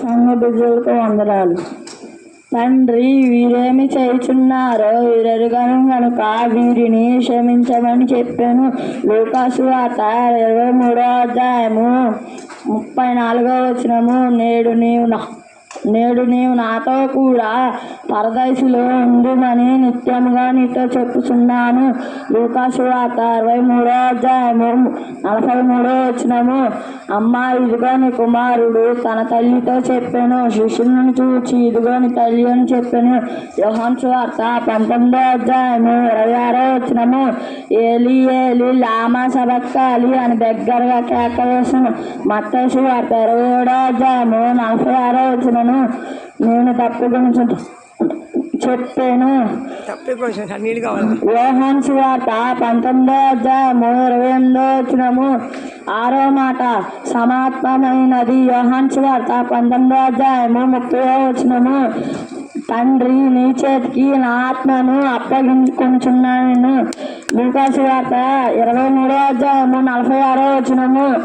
సంఘ బిడ్డలకు వందనాలు. తండ్రి, వీరేమి చేయుచున్నారో వీరెరుగను గనుక వీరిని క్షమించమని చెప్పాను. లూకాసు వార్త 23వ అధ్యాయము 34వ వచనము. నేడు నీవు నాతో కూడా పరదైసులో ఉండుమని నిత్యముగా నీతో చెప్పుచున్నాను. లూకాసు వార్త 23వ అధ్యాయము 43వ వచనము. అమ్మా, ఇదిగో నీ కుమారుడు తన తల్లితో చెప్పాను. శిష్యులను చూచి ఇదిగో నీ తల్లి అని చెప్పాను. యోహాను సువార్త 19వ అధ్యాయము 26వ వచనము. ఏలి ఏలి లామా సబక్తాని అని దగ్గరగా కేక వేసాను. మత్తయి సువార్త 27వ అధ్యాయము 46వ వచనము. నేను తప్పుకొని చెప్పాను. యోహాను సువార్త 19వ అధ్యాయము 28వ వచనము 6వ మాట సమాప్తమైనది. యోహాను సువార్త 19వ అధ్యాయము 30వ వచనము. తండ్రి, నీ చేతికి నా ఆత్మను అప్పగించుకొనుచున్నాను. లూకాసు వార్త 23వ అధ్యాయము 46వ వచనము.